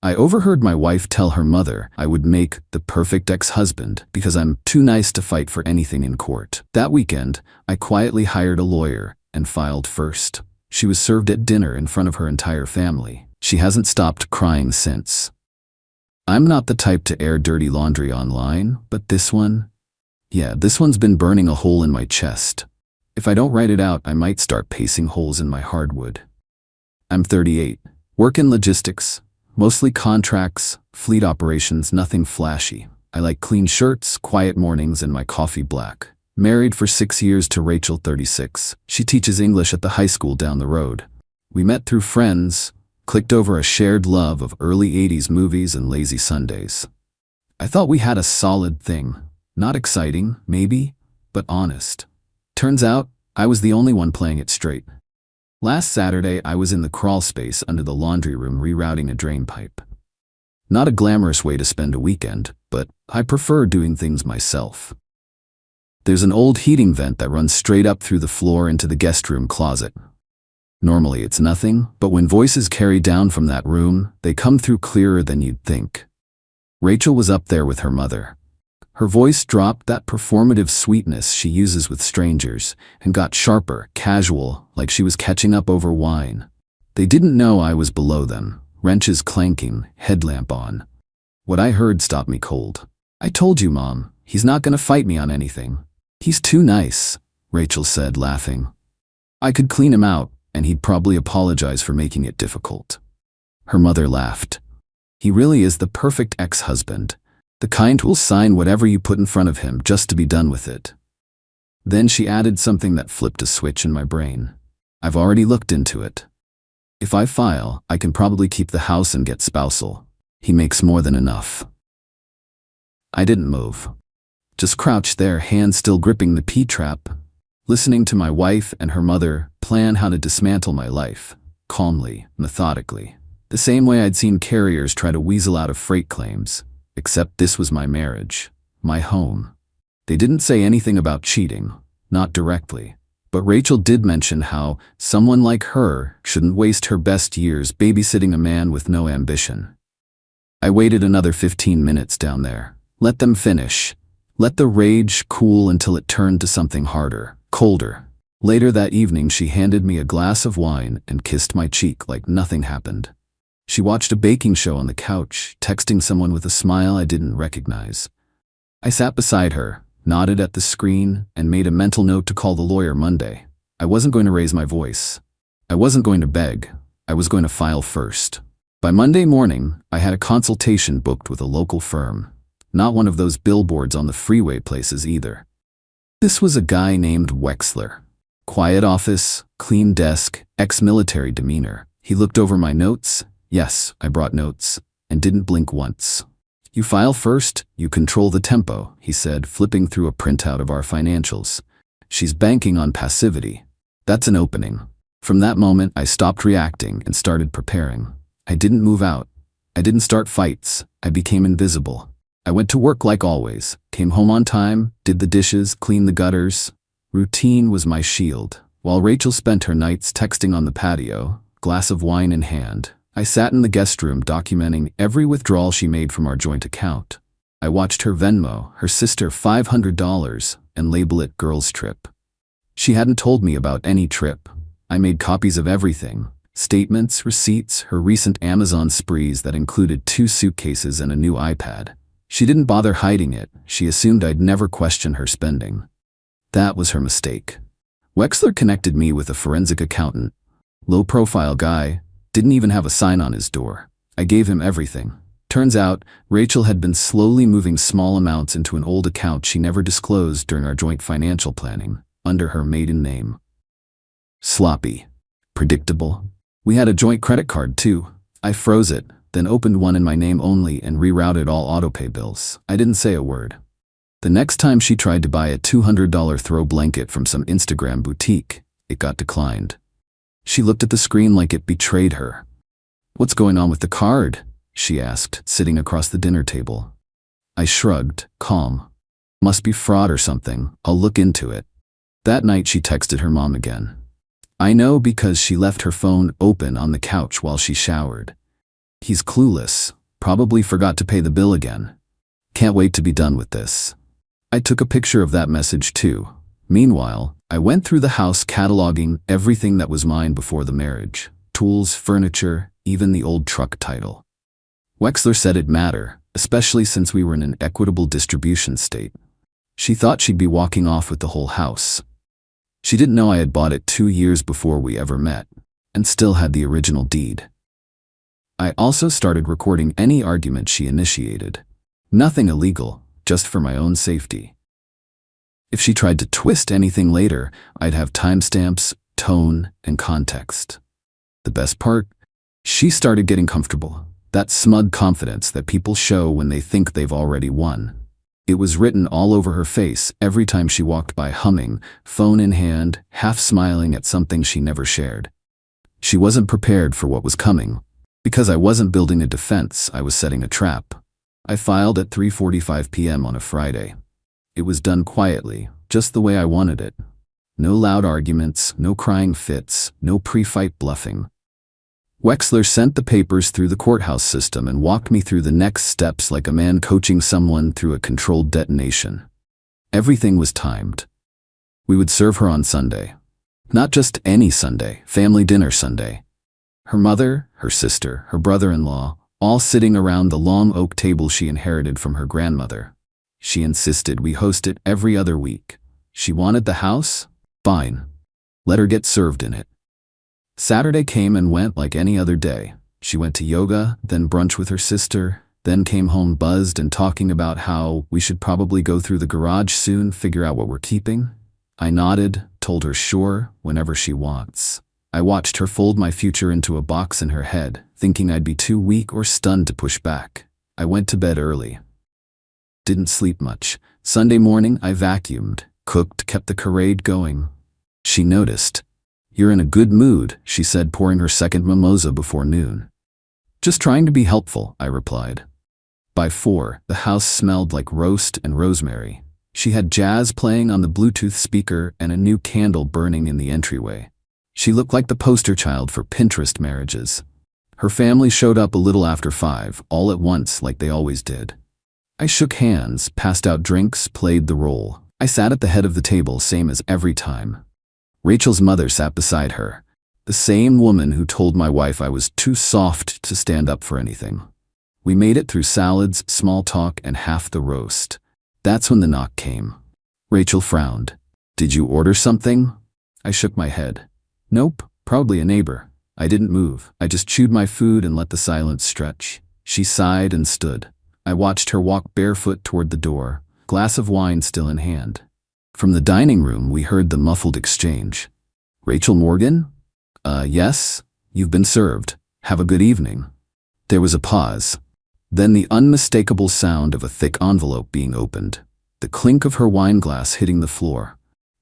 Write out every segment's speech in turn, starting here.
I overheard my wife tell her mother I would make the perfect ex-husband because I'm too nice to fight for anything in court. That weekend, I quietly hired a lawyer and filed first. She was served at dinner in front of her entire family. She hasn't stopped crying since. I'm not the type to air dirty laundry online, but this one? Yeah, this one's been burning a hole in my chest. If I don't write it out, I might start pacing holes in my hardwood. I'm 38. Work in logistics, mostly contracts, fleet operations, nothing flashy. I like clean shirts, quiet mornings, and my coffee black. Married for 6 years to Rachel, 36. She teaches English at the high school down the road. We met through friends, clicked over a shared love of early 80s movies and lazy Sundays. I thought we had a solid thing. Not exciting, maybe, but honest. Turns out, I was the only one playing it straight. Last Saturday, I was in the crawl space under the laundry room rerouting a drain pipe. Not a glamorous way to spend a weekend, but I prefer doing things myself. There's an old heating vent that runs straight up through the floor into the guest room closet. Normally it's nothing, but when voices carry down from that room, they come through clearer than you'd think. Rachel was up there with her mother. Her voice dropped that performative sweetness she uses with strangers and got sharper, casual, like she was catching up over wine. They didn't know I was below them, wrenches clanking, headlamp on. What I heard stopped me cold. "I told you, Mom, he's not gonna fight me on anything. He's too nice," Rachel said, laughing. "I could clean him out, and he'd probably apologize for making it difficult." Her mother laughed. "He really is the perfect ex-husband. The kind who'll sign whatever you put in front of him just to be done with it." Then she added something that flipped a switch in my brain. "I've already looked into it. If I file, I can probably keep the house and get spousal. He makes more than enough." I didn't move. Just crouched there, hands still gripping the P-trap, listening to my wife and her mother plan how to dismantle my life, calmly, methodically. The same way I'd seen carriers try to weasel out of freight claims. Except this was my marriage, my home. They didn't say anything about cheating, not directly, but Rachel did mention how someone like her shouldn't waste her best years babysitting a man with no ambition. I waited another 15 minutes down there. Let them finish. Let the rage cool until it turned to something harder, colder. Later that evening, she handed me a glass of wine and kissed my cheek like nothing happened. She watched a baking show on the couch, texting someone with a smile I didn't recognize. I sat beside her, nodded at the screen, and made a mental note to call the lawyer Monday. I wasn't going to raise my voice. I wasn't going to beg. I was going to file first. By Monday morning, I had a consultation booked with a local firm. Not one of those billboards on the freeway places either. This was a guy named Wexler. Quiet office, clean desk, ex-military demeanor. He looked over my notes. Yes, I brought notes, and didn't blink once. "You file first, you control the tempo," he said, flipping through a printout of our financials. "She's banking on passivity. That's an opening." From that moment, I stopped reacting and started preparing. I didn't move out. I didn't start fights. I became invisible. I went to work like always, came home on time, did the dishes, cleaned the gutters. Routine was my shield. While Rachel spent her nights texting on the patio, glass of wine in hand, I sat in the guest room documenting every withdrawal she made from our joint account. I watched her Venmo her sister $500 and label it girls' trip. She hadn't told me about any trip. I made copies of everything. Statements, receipts, her recent Amazon sprees that included 2 suitcases and a new iPad. She didn't bother hiding it. She assumed I'd never question her spending. That was her mistake. Wexler connected me with a forensic accountant. Low-profile guy. Didn't even have a sign on his door. I gave him everything. Turns out, Rachel had been slowly moving small amounts into an old account she never disclosed during our joint financial planning, under her maiden name. Sloppy. Predictable. We had a joint credit card too. I froze it, then opened one in my name only and rerouted all autopay bills. I didn't say a word. The next time she tried to buy a $200 throw blanket from some Instagram boutique, it got declined. She looked at the screen like it betrayed her. "What's going on with the card?" she asked, sitting across the dinner table. I shrugged, calm. "Must be fraud or something. I'll look into it." That night she texted her mom again. I know because she left her phone open on the couch while she showered. He's clueless, probably forgot to pay the bill again. Can't wait to be done with this. I took a picture of that message too. Meanwhile, I went through the house cataloging everything that was mine before the marriage. Tools, furniture, even the old truck title. Wexler said it'd matter, especially since we were in an equitable distribution state. She thought she'd be walking off with the whole house. She didn't know I had bought it 2 years before we ever met, and still had the original deed. I also started recording any argument she initiated. Nothing illegal, just for my own safety. If she tried to twist anything later, I'd have timestamps, tone, and context. The best part? She started getting comfortable. That smug confidence that people show when they think they've already won. It was written all over her face every time she walked by, humming, phone in hand, half smiling at something she never shared. She wasn't prepared for what was coming. Because I wasn't building a defense, I was setting a trap. I filed at 3:45 p.m. on a Friday. It was done quietly, just the way I wanted it. No loud arguments, no crying fits, no pre-fight bluffing. Wexler sent the papers through the courthouse system and walked me through the next steps like a man coaching someone through a controlled detonation. Everything was timed. We would serve her on Sunday. Not just any Sunday, family dinner Sunday. Her mother, her sister, her brother-in-law, all sitting around the long oak table she inherited from her grandmother. She insisted we host it every other week. She wanted the house? Fine. Let her get served in it. Saturday came and went like any other day. She went to yoga, then brunch with her sister, then came home buzzed and talking about how we should probably go through the garage soon, figure out what we're keeping. I nodded, told her sure, whenever she wants. I watched her fold my future into a box in her head, thinking I'd be too weak or stunned to push back. I went to bed early. Didn't sleep much. Sunday morning, I vacuumed, cooked, kept the charade going. She noticed. "You're in a good mood," she said, pouring her second mimosa before noon. "Just trying to be helpful," I replied. By 4, the house smelled like roast and rosemary. She had jazz playing on the Bluetooth speaker and a new candle burning in the entryway. She looked like the poster child for Pinterest marriages. Her family showed up a little after 5, all at once like they always did. I shook hands, passed out drinks, played the role. I sat at the head of the table, same as every time. Rachel's mother sat beside her, the same woman who told my wife I was too soft to stand up for anything. We made it through salads, small talk, and half the roast. That's when the knock came. Rachel frowned. "Did you order something?" I shook my head. "Nope, probably a neighbor." I didn't move. I just chewed my food and let the silence stretch. She sighed and stood. I watched her walk barefoot toward the door, glass of wine still in hand. From the dining room, we heard the muffled exchange. "Rachel Morgan? Yes, you've been served. Have a good evening." There was a pause. Then the unmistakable sound of a thick envelope being opened. The clink of her wine glass hitting the floor.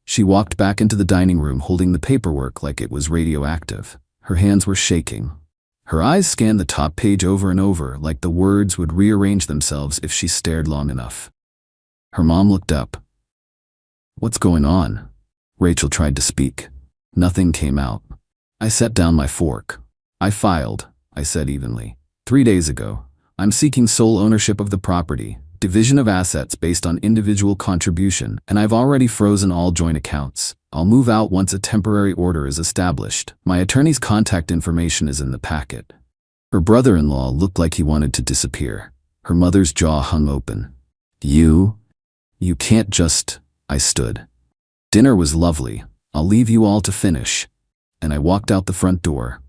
She walked back into the dining room holding the paperwork like it was radioactive. Her hands were shaking. Her eyes scanned the top page over and over like the words would rearrange themselves if she stared long enough. Her mom looked up. "What's going on?" Rachel tried to speak. Nothing came out. I set down my fork. "I filed," I said evenly. 3 days ago. I'm seeking sole ownership of the property, division of assets based on individual contribution, and I've already frozen all joint accounts. I'll move out once a temporary order is established. My attorney's contact information is in the packet." Her brother-in-law looked like he wanted to disappear. Her mother's jaw hung open. You can't just..." I stood. "Dinner was lovely. I'll leave you all to finish." And I walked out the front door.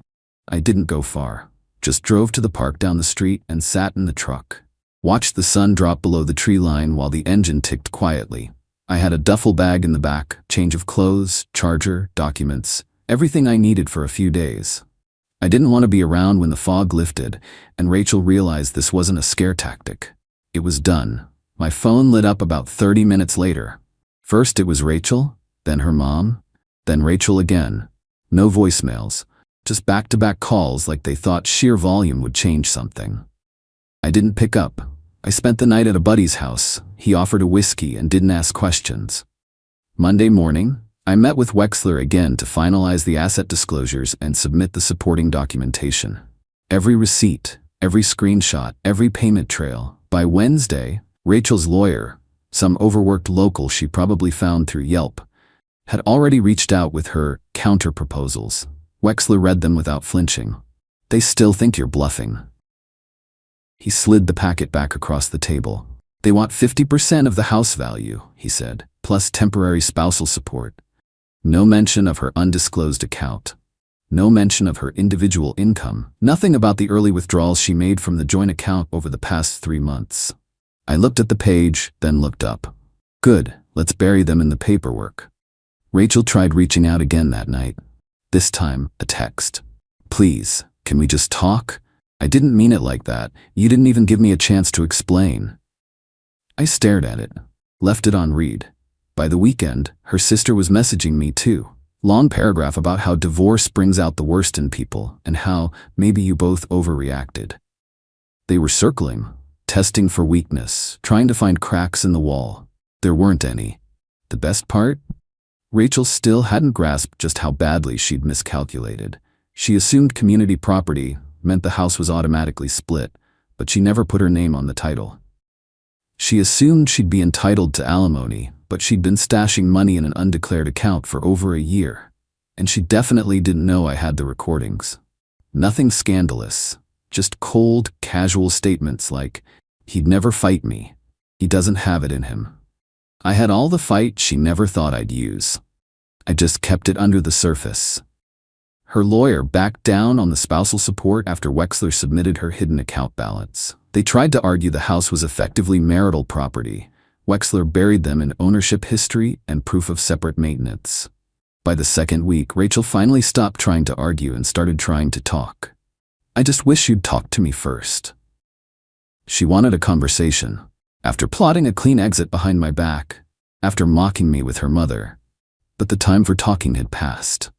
I didn't go far. Just drove to the park down the street and sat in the truck. Watched the sun drop below the tree line while the engine ticked quietly. I had a duffel bag in the back, change of clothes, charger, documents, everything I needed for a few days. I didn't want to be around when the fog lifted, and Rachel realized this wasn't a scare tactic. It was done. My phone lit up about 30 minutes later. First it was Rachel, then her mom, then Rachel again. No voicemails, just back-to-back calls like they thought sheer volume would change something. I didn't pick up. I spent the night at a buddy's house. He offered a whiskey and didn't ask questions. Monday morning, I met with Wexler again to finalize the asset disclosures and submit the supporting documentation. Every receipt, every screenshot, every payment trail. By Wednesday, Rachel's lawyer, some overworked local she probably found through Yelp, had already reached out with her counter-proposals. Wexler read them without flinching. "They still think you're bluffing." He slid the packet back across the table. "They want 50% of the house value," he said, "plus temporary spousal support. No mention of her undisclosed account. No mention of her individual income. Nothing about the early withdrawals she made from the joint account over the past 3 months." I looked at the page, then looked up. "Good, let's bury them in the paperwork." Rachel tried reaching out again that night. This time, a text. "Please, can we just talk? I didn't mean it like that. You didn't even give me a chance to explain." I stared at it, left it on read. By the weekend, her sister was messaging me too. Long paragraph about how divorce brings out the worst in people and how maybe you both overreacted. They were circling, testing for weakness, trying to find cracks in the wall. There weren't any. The best part? Rachel still hadn't grasped just how badly she'd miscalculated. She assumed community property meant the house was automatically split, but she never put her name on the title. She assumed she'd be entitled to alimony, but she'd been stashing money in an undeclared account for over a year. And she definitely didn't know I had the recordings. Nothing scandalous, just cold, casual statements like, "He'd never fight me. He doesn't have it in him." I had all the fight she never thought I'd use. I just kept it under the surface. Her lawyer backed down on the spousal support after Wexler submitted her hidden account balance. They tried to argue the house was effectively marital property. Wexler buried them in ownership history and proof of separate maintenance. By the second week, Rachel finally stopped trying to argue and started trying to talk. "I just wish you'd talk to me first." She wanted a conversation. After plotting a clean exit behind my back, after mocking me with her mother. But the time for talking had passed.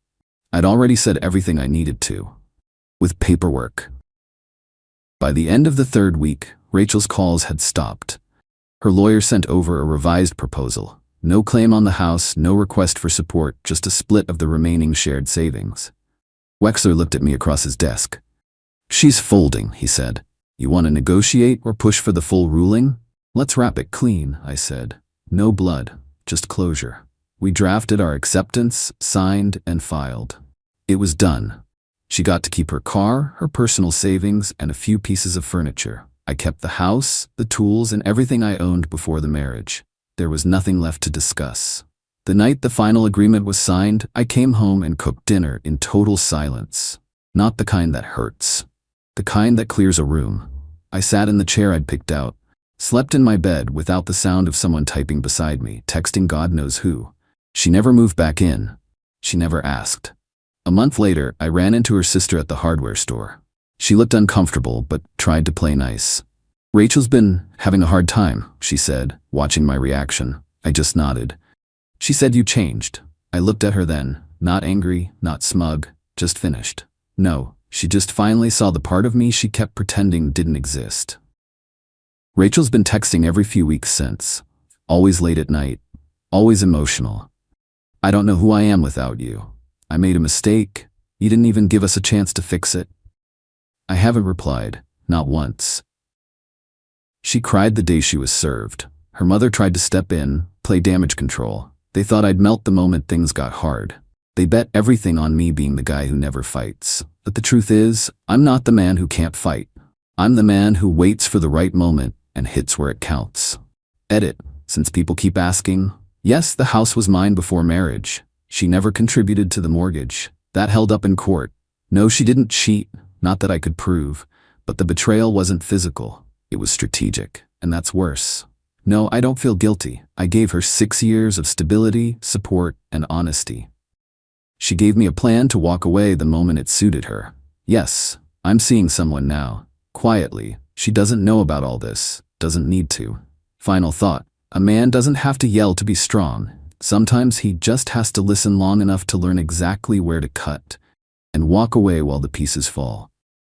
I'd already said everything I needed to. With paperwork. By the end of the third week, Rachel's calls had stopped. Her lawyer sent over a revised proposal. No claim on the house, no request for support, just a split of the remaining shared savings. Wexler looked at me across his desk. "She's folding," he said. "You want to negotiate or push for the full ruling? Let's wrap it clean," I said. "No blood, just closure." We drafted our acceptance, signed, and filed. It was done. She got to keep her car, her personal savings, and a few pieces of furniture. I kept the house, the tools, and everything I owned before the marriage. There was nothing left to discuss. The night the final agreement was signed, I came home and cooked dinner in total silence. Not the kind that hurts. The kind that clears a room. I sat in the chair I'd picked out, slept in my bed without the sound of someone typing beside me, texting God knows who. She never moved back in. She never asked. A month later, I ran into her sister at the hardware store. She looked uncomfortable, but tried to play nice. "Rachel's been having a hard time," she said, watching my reaction. I just nodded. She said, "You changed." I looked at her then, not angry, not smug, just finished. No, she just finally saw the part of me she kept pretending didn't exist. Rachel's been texting every few weeks since. Always late at night. Always emotional. "I don't know who I am without you. I made a mistake. You didn't even give us a chance to fix it." I haven't replied, not once. She cried the day she was served. Her mother tried to step in, play damage control. They thought I'd melt the moment things got hard. They bet everything on me being the guy who never fights. But the truth is, I'm not the man who can't fight. I'm the man who waits for the right moment and hits where it counts. Edit, since people keep asking. Yes, the house was mine before marriage. She never contributed to the mortgage. That held up in court. No, she didn't cheat, not that I could prove. But the betrayal wasn't physical. It was strategic, and that's worse. No, I don't feel guilty. I gave her 6 years of stability, support, and honesty. She gave me a plan to walk away the moment it suited her. Yes, I'm seeing someone now. Quietly. She doesn't know about all this. Doesn't need to. Final thought. A man doesn't have to yell to be strong. Sometimes he just has to listen long enough to learn exactly where to cut and walk away while the pieces fall.